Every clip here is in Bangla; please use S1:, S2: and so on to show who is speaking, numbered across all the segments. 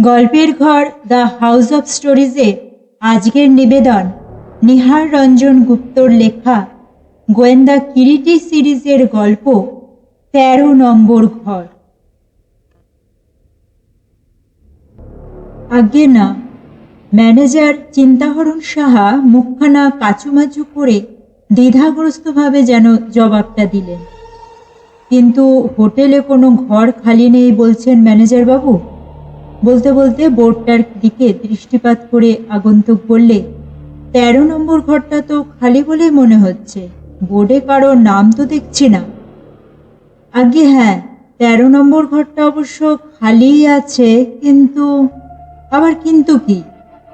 S1: গল্পের ঘর দ্য হাউস অফ স্টোরিজে আজকের নিবেদন নিহার রঞ্জন গুপ্তর লেখা গোয়েন্দা কিরিটি সিরিজের গল্প ১৩ নম্বর ঘর। আজ্ঞে না। ম্যানেজার চিন্তাহরণ সাহা মুখখানা কাচুমাচু করে দ্বিধাগ্রস্তভাবে যেন জবাবটা দিলেন। কিন্তু হোটেলে কোনো ঘর খালি নেই বলছেন ম্যানেজার বাবু। বলতে বলতে বোর্ডটার দিকে দৃষ্টিপাত করে আগন্তুক বললে, ১৩ নম্বর ঘরটা তো খালি বলেই মনে হচ্ছে, বোর্ডে কারোর নাম তো দেখছি না। আজ্ঞে হ্যাঁ, ১৩ নম্বর ঘরটা অবশ্য খালিই আছে, কিন্তু আবার কিন্তু কি?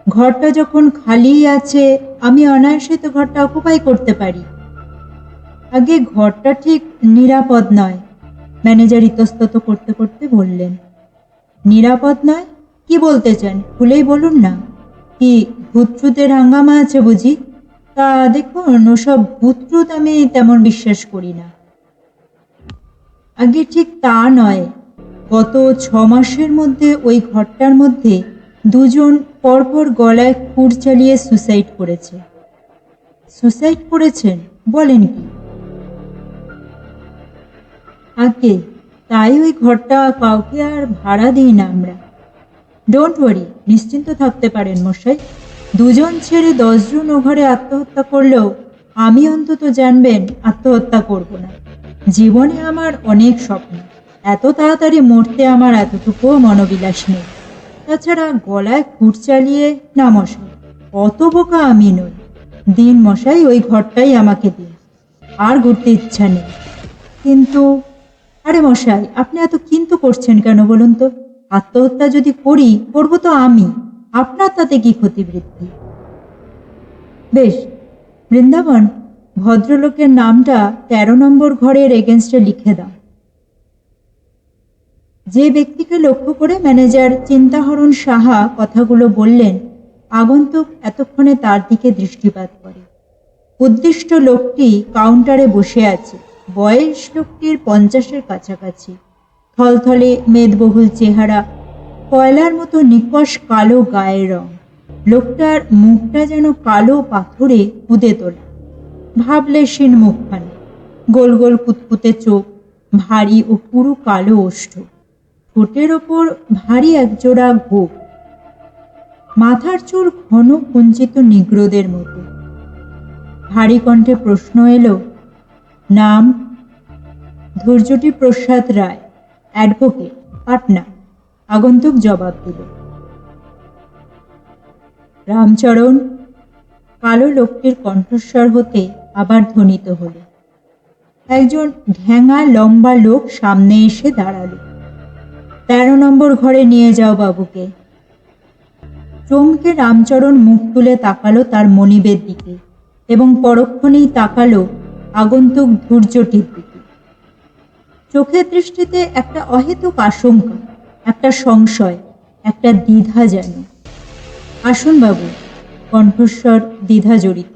S1: ঘরটা যখন খালিই আছে, আমি অনায়াসে তো ঘরটা অকুপাই করতে পারি। আগে ঘরটা ঠিক নিরাপদ নয়, ম্যানেজার ইতস্তত করতে করতে বললেন। নিরাপদ নয়? কি বলতে চান, খুলেই বলুন না। কি ভূতট্রুতের হাঙ্গামা আছে বুঝি? তা দেখুন, ওসব ভূতট্রুত আমি তেমন বিশ্বাস করি না। আগে ঠিক তা নয়, গত ৬ মাসের মধ্যে ওই ঘরটার মধ্যে দুজন পরপর গলায় খুর চালিয়ে সুসাইড করেছে। সুসাইড করেছেন? বলেন কি? আগে তাই ওই ঘরটা কাউকে আর ভাড়া দিই না আমরা। ডোন্ট ওয়ারি, নিশ্চিন্ত থাকতে পারেন মশাই। ২ জন ছেড়ে ১০ জন ও ঘরে আত্মহত্যা করলেও আমি অন্তত জানবেন আত্মহত্যা করব না। জীবনে আমার অনেক স্বপ্ন, এত তাড়াতাড়ি মরতে আমার এতটুকুও মনোবিলাস নেই। তাছাড়া গলায় খুর চালিয়ে না মশাই, অত বোকা আমি নই। দিন মশাই, ওই ঘরটাই আমাকে দিন, আর ঘুরতে ইচ্ছা নেই। কিন্তু আরে মশাই, আপনি এত কিন্তু করছেন কেন বলুন তো? আত্মহত্যা যদি করি, করব তো আমি, আপনার তাতে কি ক্ষতিবৃদ্ধি? বেশ, বৃন্দাবন, ভদ্রলোকের নামটা ১৩ নম্বর ঘরের এগেনস্টে লিখে দাও। যে ব্যক্তিকে লক্ষ্য করে ম্যানেজার চিন্তাহরণ সাহা কথাগুলো বললেন, আগন্তুক এতক্ষণে তার দিকে দৃষ্টিপাত করে। উদ্দিষ্ট লোকটি কাউন্টারে বসে আছে। বয়স লোকটির ৫০-এর কাছাকাছি। থলথলে মেদবহুল চেহারা, কয়লার মতো নিকষ কালো গায়ের রং। লোকটার মুখটা যেন কালো পাথরে পুঁতে তোলা, ভাবলেশীন মুখখানা, গোল গোল কুতকুতে চোখ, ভারী ও পুরো কালো ওষ্ঠ, ঠোঁটের ওপর ভারী একজোড়া গোঁফ, মাথার চুল ঘন কুঞ্চিত নিগ্রোদের মতো। ভারী কণ্ঠে প্রশ্ন এলো, নাম? ধৈর্যটি প্রসাদ রায়, অ্যাডভোকেট, পাটনা। আগন্তুক জবাব দিল। রামচরণ? কালো লোকটির কণ্ঠস্বর হতে আবার ধ্বনিত হল। একজন ঢ্যাঙা লম্বা লোক সামনে এসে দাঁড়ালো। ১৩ নম্বর ঘরে নিয়ে যাও বাবুকে। চমকে রামচরণ মুখ তুলে তাকালো তার মনিবের দিকে, এবং পরক্ষণেই তাকালো আগন্তুক ধৈর্যটির দিকে। চোখের দৃষ্টিতে একটা অহেতুক আশঙ্কা, একটা সংশয়, একটা দ্বিধা যেন। আসুন বাবু, কণ্ঠস্বর দ্বিধা জড়িত।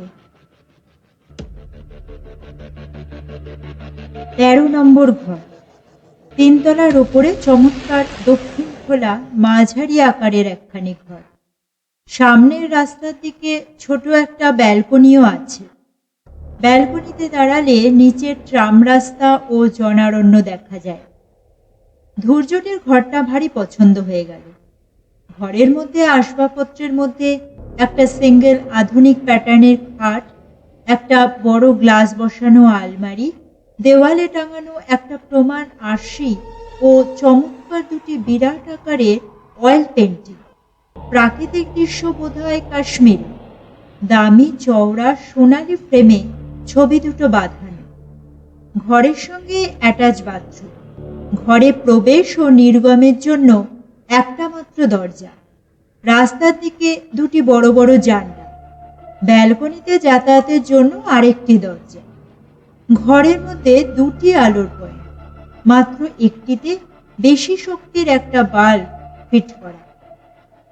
S1: ১৩ নম্বর ঘর। ৩ তলার ওপরে চমৎকার দক্ষিণ খোলা মাঝারি আকারের একখানি ঘর। সামনের রাস্তার দিকে ছোট একটা ব্যালকনিও আছে। ব্যালকনিতে দাঁড়ালে নিচের ট্রাম রাস্তা ও জনারণ্য দেখা যায়। ধৈর্যটির ঘরটা ভারী পছন্দ হয়ে গেল। ঘরের মধ্যে আসবাবপত্রের মধ্যে একটা সিঙ্গেল আধুনিক প্যাটার্নের খাট, একটা বড় গ্লাস বসানো আলমারি, দেওয়ালে টাঙানো একটা প্রমাণ আরশি ও চমৎকার দুটি বিরাট আকারের অয়েল পেন্টিং। প্রাকৃতিক দৃশ্য বোধহয় কাশ্মীর। দামি চওড়া সোনালি ফ্রেমে ছবি দুটো বাঁধানো। ঘরের সঙ্গে অ্যাটাচ বাথরুম। ঘরে প্রবেশ ও নির্গমের জন্য একটা মাত্র দরজা। রাস্তার দিকে দুটি বড় বড় জানলা। ব্যালকনিতে যাতায়াতের জন্য আরেকটি দরজা। ঘরের মধ্যে দুটি আলোর পয়েন্ট, মাত্র একটিতে বেশি শক্তির একটা বাল্ব ফিট করা।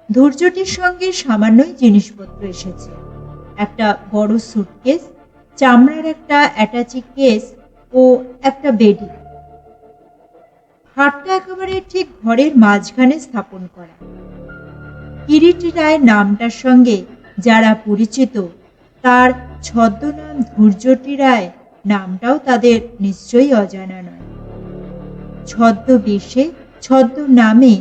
S1: ধৈর্যটির সঙ্গে সামান্যই জিনিসপত্র এসেছে। একটা বড় সুটকেস, চামড়ার একটা অ্যাটাচি কেস ও একটা বেডি। খাটটা একেবারে ঠিক ঘরের মাঝখানে স্থাপন করা। কিরিটি রায় নামটার সঙ্গে যারা পরিচিত, তার ছদ্মনাম ধূর্যটি রায় নামটাও তাদের নিশ্চয়ই অজানা নয়। ছদ্মবেশে ছদ্মনামে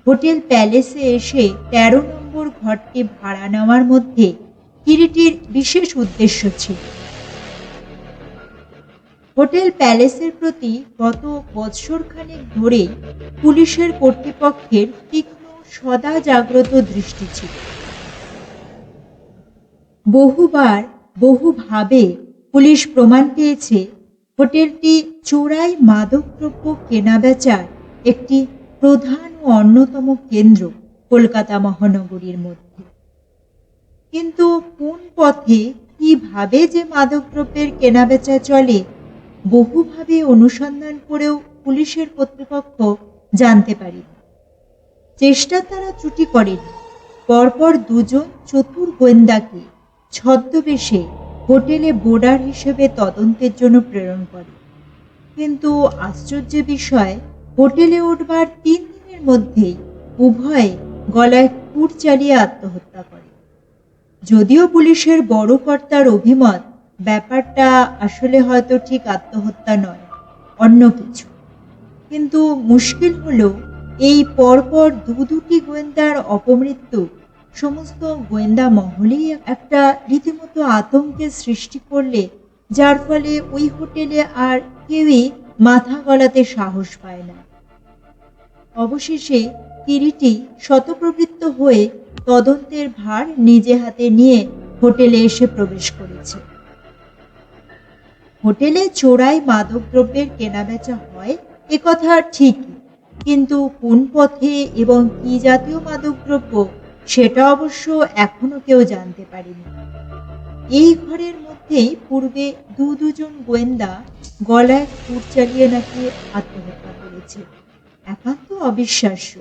S1: হোটেল প্যালেসে এসে ১৩ নম্বর ঘরটি ভাড়া নেওয়ার মধ্যে কিরিটির বিশেষ উদ্দেশ্য ছিল। হোটেল প্যালেসের প্রতি গত বৎসরখানেক ধরেই পুলিশের কর্তৃপক্ষের তীক্ষ্ণ সদা জাগ্রত দৃষ্টি ছিল। বহুবার বহুভাবে পুলিশ প্রমাণ পেয়েছে হোটেলটি চোরাই মাদকদ্রব্য কেনাবেচার একটি প্রধান ও অন্যতম কেন্দ্র কলকাতা মহানগরীর মধ্যে। কিন্তু কোন পথে কিভাবে যে মাদকদ্রব্যের কেনাবেচা চলে বহুভাবে অনুসন্ধান করেও পুলিশের কর্তৃপক্ষ জানতে পারেনি। চেষ্টা তারা ত্রুটি করেনি। পরপর দুজন চতুর গোয়েন্দাকে ছদ্মবেশে হোটেলে বোর্ডার হিসেবে তদন্তের জন্য প্রেরণ করে। কিন্তু আশ্চর্যের বিষয়, হোটেলে উঠবার ৩ দিনের মধ্যেই উভয়ে গলায় খুর চালিয়ে আত্মহত্যা করে। যদিও পুলিশের বড় কর্তার অভিমত ব্যাপারটা আসলে হয়তো ঠিক আত্মহত্যা নয়, অন্য কিছু। কিন্তু মুশকিল হলো এই পরপর দুটি গোয়েন্দার অপমৃত্যু সমস্ত গোয়েন্দা মহলেই একটা রীতিমতো আতঙ্কের সৃষ্টি করলে, যার ফলে ওই হোটেলে আর কেউই মাথা গলাতে সাহস পায় না। অবশেষে কিরিটি শতপ্রবৃত্ত হয়ে তদন্তের ভার নিজে হাতে নিয়ে হোটেলে এসে প্রবেশ করেছে। হোটেলে চোরাই মাদকদ্রব্যের কেনাবেচা হয় একথা ঠিকই, কিন্তু কোন পথে এবং কি জাতীয় মাদকদ্রব্য সেটা অবশ্য এখনো কেউ জানতে পারেনি। এই ঘরের মধ্যেই পূর্বে দুজন গোয়েন্দা গলায় খুর চালিয়ে নাকি আত্মহত্যা করেছে। একান্ত অবিশ্বাস্য।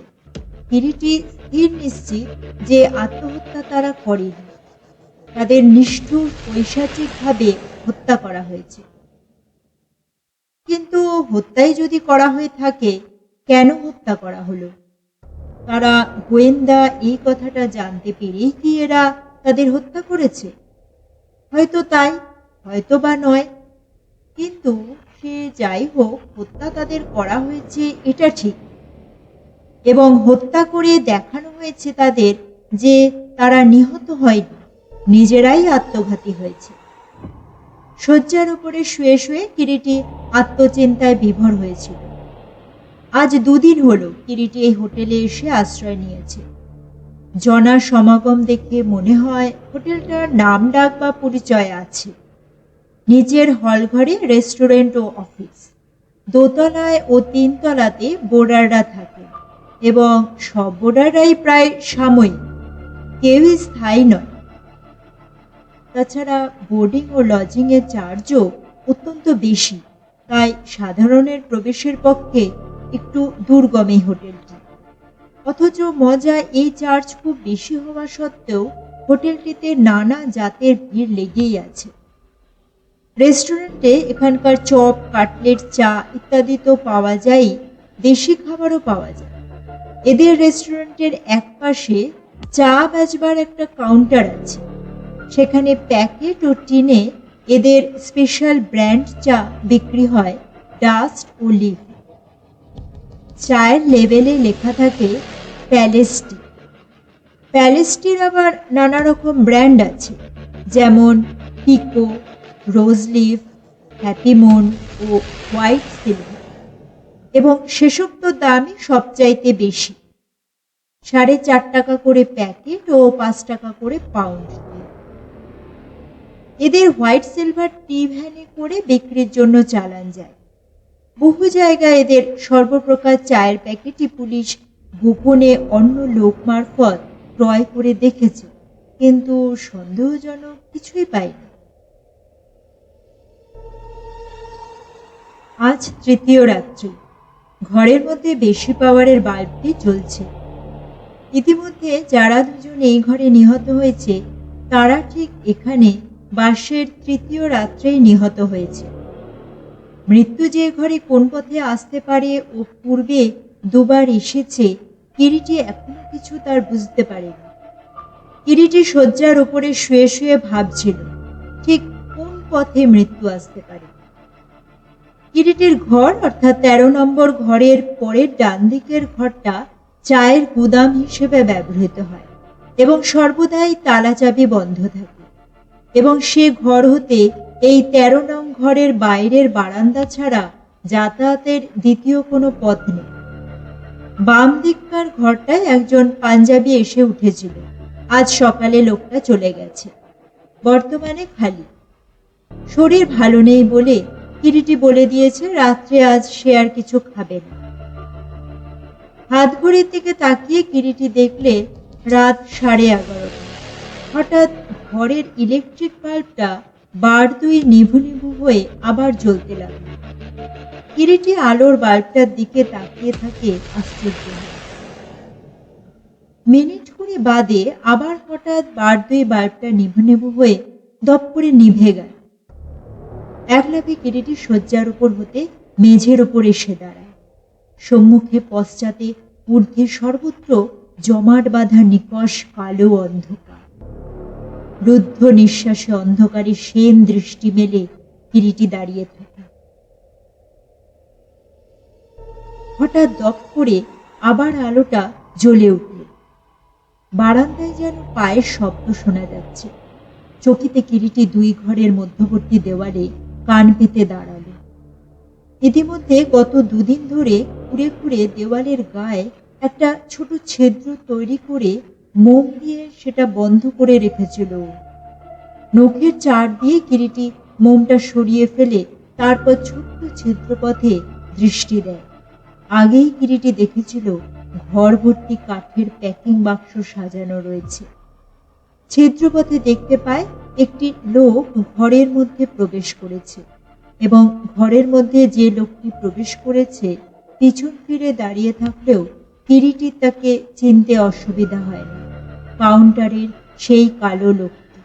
S1: কিরিটি স্থির নিশ্চিত যে আত্মহত্যা তারা করেনি, তাদের নিষ্ঠুর পৈশাচিকভাবে হত্যা করা হয়েছে। কিন্তু হত্যাই যদি করা হয়ে থাকে, কেন হত্যা করা হলো? তারা গোয়েন্দা এই কথাটা জানতে পেরেই কি এরা তাদের হত্যা করেছে? হয়তো তাই, হয়তো বা নয়। কিন্তু সে যাই হোক, হত্যা তাদের করা হয়েছে এটা ঠিক, এবং হত্যা করে দেখানো হয়েছে তাদের যে তারা নিহত হয়নি, নিজেরাই আত্মঘাতী হয়েছে। শয্যার উপরে শুয়ে শুয়ে কিরিটি আত্মচিন্তায় বিভোর হয়েছিল। আজ ২ দিন হলো কিরিটি এই হোটেলে এসে আশ্রয় নিয়েছে। জনার সমাগম দেখে মনে হয় হোটেলটার নাম ডাক বা পরিচয় আছে। নিচের হলঘরে রেস্টুরেন্ট ও অফিস, দোতলায় ও ৩ তলাতে বোর্ডাররা থাকে, এবং সব বোর্ডাররাই প্রায় সাময়িক, কেউই স্থায়ী নয়। তাছাড়া বোর্ডিং ও লজিং এর চার্জও অত্যন্ত বেশি, তাই সাধারণের প্রবেশের পক্ষে একটু দুর্গম এই হোটেলটি। অথচ মজা, এই চার্জ খুব বেশি হওয়া সত্ত্বেও হোটেলটিতে নানা জাতের ভিড় লেগেই আছে। রেস্টুরেন্টে এখানকার চপ, কাটলেট, চা ইত্যাদি তো পাওয়া যায়, দেশি খাবারও পাওয়া যায়। এদের রেস্টুরেন্টের এক পাশে চা বেচবার একটা কাউন্টার আছে। সেখানে প্যাকেট ও টিনে এদের স্পেশাল ব্র্যান্ড চা বিক্রি হয়, ডাস্ট ও লিফ। চায়ের লেবেলে লেখা থাকে প্যালেস টি। প্যালেসটির আবার নানা রকম ব্র্যান্ড আছে, যেমন পিকো, রোজলিফ, হ্যাপিমুন ও হোয়াইট সিলভার, এবং সেসব তো দামই সবচাইতে বেশি, ৪.৫ টাকা করে প্যাকেট ও ৫ টাকা করে পাউন্ড। এদের হোয়াইট সিলভার টি ভ্যানে করে বিক্রির জন্য চালান যায়। বহু জায়গায় এদের সর্বপ্রকার চায়ের প্যাকেটই পুলিশ গোপনে অন্য লোক মারফত ক্রয় করে দেখেছে, কিন্তু সন্দেহজনক কিছুই পায়নি। আজ ৩য় রাত্রি। ঘরের মধ্যে বেশি পাওয়ারের বাল্বটি জ্বলছে। ইতিমধ্যে যারা দুজন এই ঘরে নিহত হয়েছে, তারা ঠিক এখানে বাসের ৩য় রাত্রেই নিহত হয়েছে। মৃত্যু যে ঘরে কোন পথে আসতে পারে ও পূর্বে ২ বার এসেছে, কিরিটি এখনো কিছু তার বুঝতে পারেনি। কিরিটি শয্যার উপরে শুয়ে শুয়ে ভাবছিল ঠিক কোন পথে মৃত্যু আসতে পারে। কিরিটির ঘর অর্থাৎ ১৩ নম্বর ঘরের পরের ডান দিকের ঘরটা চায়ের গুদাম হিসেবে ব্যবহৃত হয় এবং সর্বদাই তালা চাবি বন্ধ থাকে, এবং সে ঘর হতে এই ১৩ নং ঘরের বাইরের বারান্দা ছাড়া যাতায়াতের দ্বিতীয় কোনো পথ নেই। বাম দিককার ঘরটায় একজন পাঞ্জাবি এসে উঠেছিল। আজ সকালে লোকটা চলে গেছে, বর্তমানে খালি। শরীর ভালো নেই বলে কিরিটি বলে দিয়েছে রাত্রে আজ সে আর কিছু খাবে না। হাত ঘড়ির দিকে তাকিয়ে কিরিটি দেখলে রাত 11:30। হঠাৎ ঘরের ইলেকট্রিক বাল্বটা বার দুই নিভু নিভু হয়ে আবার জ্বলতে লাগলো। কিরিটি আলোর বাল্বটার দিকে তাকিয়ে থাকে আশ্চর্য হয়ে। মিনিট কুড়ি বাদে আবার হঠাৎ বার দুই বাল্বটা নিভু নিভু হয়ে দপ করে নিভে গেল। একলাফে কিরিটি শয্যার উপর হতে মেঝের উপর এসে দাঁড়ায়। সম্মুখে পশ্চাতে ঊর্ধ্বে সর্বত্র জমাট বাঁধা নিকষ কালো অন্ধকার। রুদ্ধ নিঃশ্বাসে অন্ধকারে সেন দৃষ্টি মেলে কিরিটি দাঁড়িয়ে থাকে। হঠাৎ দপ করে আবার আলোটা জ্বলে উঠল। বারান্দায় যেন পায়ের শব্দ শোনা যাচ্ছে। চকিতে কিরিটি দুই ঘরের মধ্যবর্তী দেওয়ালে কান পেতে দাঁড়ালো। ইতিমধ্যে গত দুদিন ধরে খুঁড়ে খুঁড়ে দেওয়ালের গায়ে একটা ছোট ছিদ্র তৈরি করে মোম দিয়ে সেটা বন্ধ করে রেখেছিল। নখের চার দিয়ে কিরিটি মোমটা সরিয়ে ফেলে তারপর ছোট্ট ছিদ্রপথে দৃষ্টি দেয়। আগেই কিরিটি দেখেছিল ঘর ভর্তি কাঠের প্যাকিং বাক্স সাজানো রয়েছে। ছিদ্রপথে দেখতে পায় একটি লোক ঘরের মধ্যে প্রবেশ করেছে, এবং ঘরের মধ্যে যে লোকটি প্রবেশ করেছে পিছন ফিরে দাঁড়িয়ে থাকলেও কিরিটির তাকে চিনতে অসুবিধা হয় না। কাউন্টারের সেই কালো লোকটি।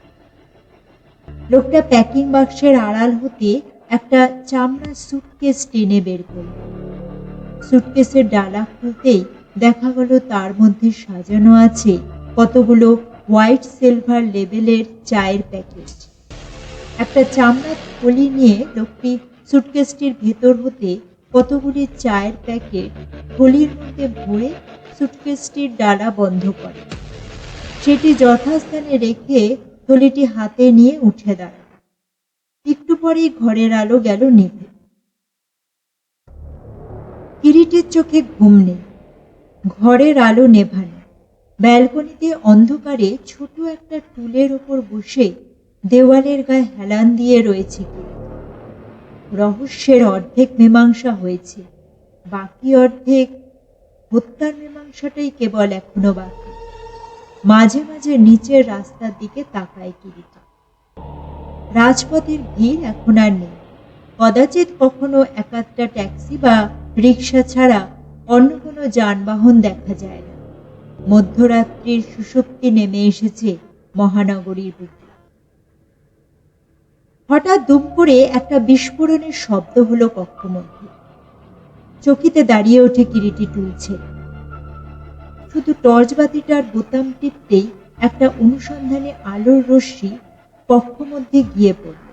S1: লোকটা প্যাকিং বাক্সের আড়াল হতে একটা চামড়ার সুটকেস টেনে বের করল। সুটকেসের ডালা খুলতেই দেখা গেল তার মধ্যে সাজানো আছে কতগুলো হোয়াইট সিলভার লেবেলের চায়ের প্যাকেট। একটা চামড়ার থলি নিয়ে লোকটি সুটকেসটির ভেতর হতে কতগুলি চায়ের প্যাকেট থলির মধ্যে ভরে সুটকেসটির ডালা বন্ধ করে। সেটি যথাস্থানে রেখে থলিটি হাতে নিয়ে উঠে দাঁড়ায়। একটু পরেই ঘরের আলো গেল নিভে। কিরিটির চোখে ঘুম নেই। ঘরের আলো নেভানো। ব্যালকনিতে অন্ধকারে ছোট একটা টুলের ওপর বসে দেওয়ালের গায়ে হেলান দিয়ে রয়েছে কিরিটি। রহস্যের অর্ধেক মীমাংসা হয়েছে, বাকি অর্ধেক হত্যার মীমাংসাটাই কেবল এখনো বাকি। মাঝে মাঝে নিচের রাস্তার দিকে তাকায় কিরিটি। রাজপথের ভিড় এখন আর নেই। কদাচিৎ কখনো একাধটা ট্যাক্সি বা রিক্সা ছাড়া অন্য কোনো যানবাহন দেখা যায় না। মধ্যরাত্রির সুষুপ্তি নেমে এসেছে মহানগরীর বুকে। হঠাৎ দুম করে একটা বিস্ফোরণের শব্দ হলো কক্ষমধ্যে। চকিতে দাঁড়িয়ে ওঠে কিরিটি টুলছে। শুধু টর্চ বাতিটার বোতাম টিপতেই একটা অনুসন্ধানে আলোর রশ্মি কক্ষমধ্যে গিয়ে পড়ল।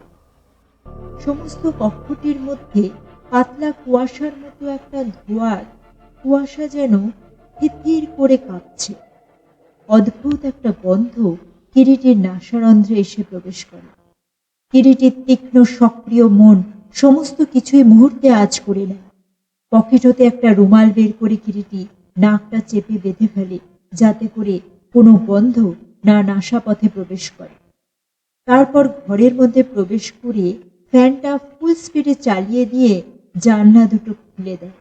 S1: সমস্ত কক্ষটির মধ্যে পাতলা কুয়াশার মতো একটা ধোঁয়ার কুয়াশা যেন থির করে কাঁপছে। অদ্ভুত একটা গন্ধ কিরিটির নাসারন্ধ্রে এসে প্রবেশ করে। কিরিটির তীক্ষ্ণ সক্রিয় মন সমস্ত কিছুই মুহূর্তে আঁচ করে নেয়। পকেট হতে একটা রুমাল বের করে কিরিটি নাকটা চেপে বেঁধে ফেলে, যাতে করে কোনো গন্ধ না নাসাপথে প্রবেশ করে। তারপর ঘরের মধ্যে প্রবেশ করে ফ্যানটা ফুল স্পিডে চালিয়ে দিয়ে জানলা দুটো খুলে দেয়।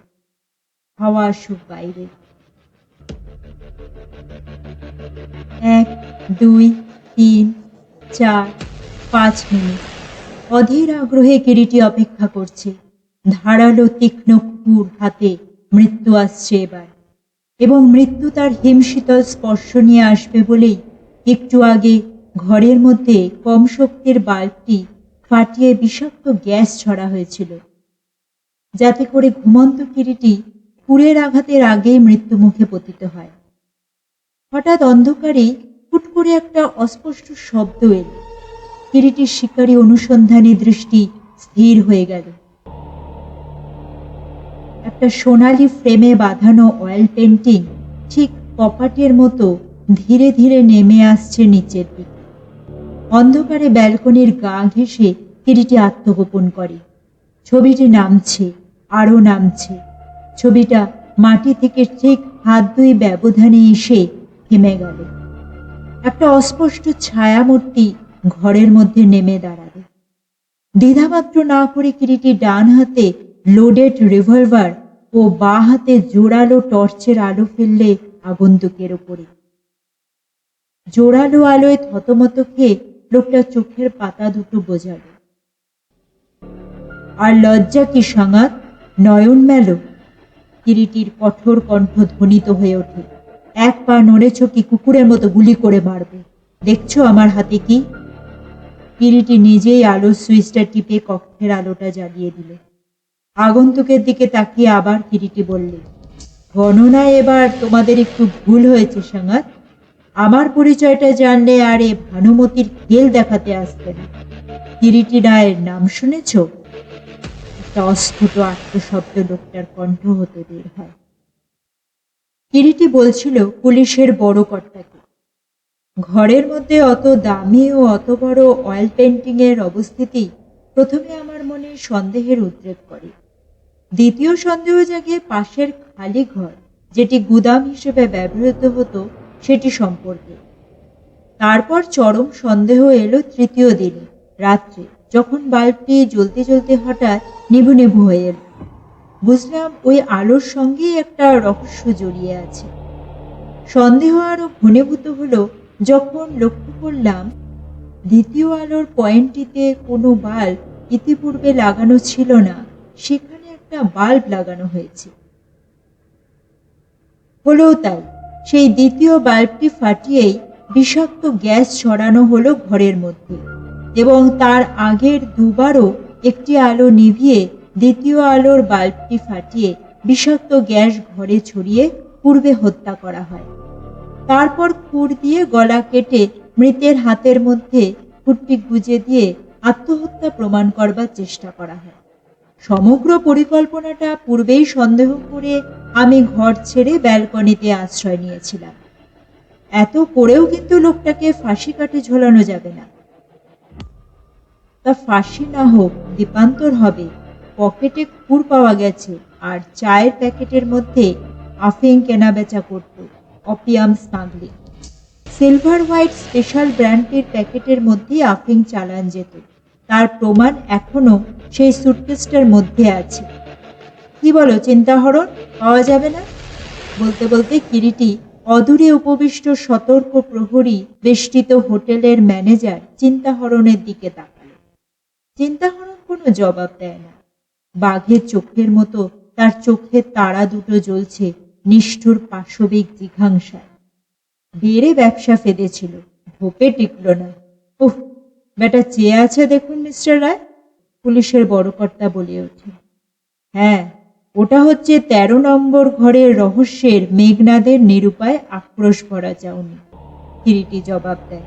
S1: হাওয়া আসুক বাইরে। 1, 2, 3, 4, 5 মিনিট। অধীর আগ্রহে কিরিটি অপেক্ষা করছে। ধারালো তীক্ষ্ণ কুর হাতে মৃত্যু আসছে এবার, এবং মৃত্যু তার হিমশীতল স্পর্শ নিয়ে আসবে বলেই একটু আগে ঘরের মধ্যে কম শক্তির বাল্বটি ফাটিয়ে বিষাক্ত গ্যাস ছড়া হয়েছিল, যাতে করে ঘুমন্ত কিরিটি কুরের আঘাতের আগেই মৃত্যু মুখে পতিত হয়। হঠাৎ অন্ধকারে হুট করে একটা অস্পষ্ট শব্দ এলো। কিরিটির শিকারী অনুসন্ধানী দৃষ্টি স্থির হয়ে গেল। একটা সোনালী ফ্রেমে বাঁধানো অয়েল পেন্টিং ঠিক কপাটের মতো ধীরে ধীরে নেমে আসছে নিচের দিকে। অন্ধকারে ব্যালকনির গা ঘেঁষে কিরিটি আত্মগোপন করে। ছবিটি নামছে, আরো নামছে। ছবিটা মাটি থেকে ঠিক হাত দুই ব্যবধানে এসে থেমে গেল। একটা অস্পষ্ট ছায়ামূর্তি ঘরের মধ্যে নেমে দাঁড়ালো। দ্বিধামাত্র না করে কিরিটি ডান হাতে লোডেড রিভলভার ও বাঁ হাতে জোরালো টর্চের আলো ফেললে আগন্তুকের ওপরে। জোরালো আলোয় থতমত খেয়ে লোকটা চোখের পাতা দুটো বোঝালো। আর লজ্জা কি সাঙাত, নয়ন মেলো? কিরিটির কঠোর কণ্ঠ ধ্বনিত হয়ে ওঠে। এক পা নড়েছ কি কুকুরের মতো গুলি করে মারবে? দেখছো আমার হাতে কি? কিরিটি নিজেই আলোর সুইচটা টিপে কক্ষের আলোটা জ্বালিয়ে দিল। আগন্তুকের দিকে তাকিয়ে আবার কিরিটি বললে, গণনায় এবার তোমাদের একটু ভুল হয়েছে সাঙাত। আমার পরিচয়টা জানলে আর এ ভানুমতির খেল দেখাতে আসতে না। কিরিটি রায়ের নাম শুনেছ? একটা অস্ফুট আত্মশব্দ লোকটার কণ্ঠ হতে বের হয়। কিরিটি বলছিল পুলিশের বড় কর্তাকে। ঘরের মধ্যে অত দামি ও অত বড় অয়েল পেন্টিং এর অবস্থিতি প্রথমে আমার মনে সন্দেহের উদ্রেক করে। দ্বিতীয় সন্দেহ জাগে পাশের খালি ঘর, যেটি গুদাম হিসেবে ব্যবহৃত হতো, সেটি সম্পর্কে। তারপর চরম সন্দেহ এলো তৃতীয় দিনে রাত্রে, যখন বাল্বটি জ্বলতে জ্বলতে হঠাৎ নিভু নিভু হয়ে এল। বুঝলাম ওই আলোর সঙ্গেই একটা রহস্য জড়িয়ে আছে। সন্দেহ আরো ঘনীভূত হলো যখন লক্ষ্য করলাম দ্বিতীয় আলোর পয়েন্টটিতে কোনো বাল্ব ইতিপূর্বে লাগানো ছিল না, সেখানে একটা বাল্ব লাগানো হয়েছে। হলেও তাই, সেই দ্বিতীয় বাল্বটি ফাটিয়েই বিষাক্ত গ্যাস ছড়ানো হলো ঘরের মধ্যে, এবং তার আগের দুবারও একটি আলো নিভিয়ে দ্বিতীয় আলোর বাল্বটি ফাটিয়ে বিষাক্ত গ্যাস ঘরে ছড়িয়ে পূর্বে হত্যা করা হয়। তারপর খুর দিয়ে গলা কেটে মৃতের হাতের মধ্যে খুরটি গুজে দিয়ে আত্মহত্যা প্রমাণ করবার চেষ্টা করা হয়। সমগ্র পরিকল্পনাটা পূর্বেই সন্দেহ করে আমি ঘর ছেড়ে ব্যালকনিতে আশ্রয় নিয়েছিলাম। এত করেও কিন্তু লোকটাকে ফাঁসি কাটে ঝোলানো যাবে না। তা ফাঁসি না হোক, দীপান্তর হবে। পকেটে খুর পাওয়া গেছে, আর চায়ের প্যাকেটের মধ্যে আফিং কেনাবেচা করত, opium smuggling. Silver white special ব্র্যান্ডটির প্যাকেটের মধ্যেই আফিং চালান যেত। তার প্রমাণ এখনো সেই সুটকেসটার মধ্যে আছে। কি বলো চিন্তাহরণ, পাওয়া যাবে না? বলতে বলতে কিরিটি অদূরে উপবিষ্ট সতর্ক প্রহরী বেষ্টিত হোটেলের ম্যানেজার চিন্তাহরণের দিকে তাকালো। চিন্তাহরণ কোনো জবাব দেয় না। বাঘের চোখের মতো তার চোখের তারা দুটো জ্বলছে নিষ্ঠুর পাশবিক জিঘাংসায়। বেড়ে ব্যবসা ফেদেছিল, ধোপে টিকল না। উহ, বেটা চেয়ে আছে দেখুন মিস্টার রায়, পুলিশের বড় কর্তা বলে ওঠে। হ্যাঁ, ওটা হচ্ছে 13 নম্বর ঘরের রহস্যের মেঘনাদের নিরুপায় আক্রোশ ভরা চাউনি, কিরিটি জবাব দেয়।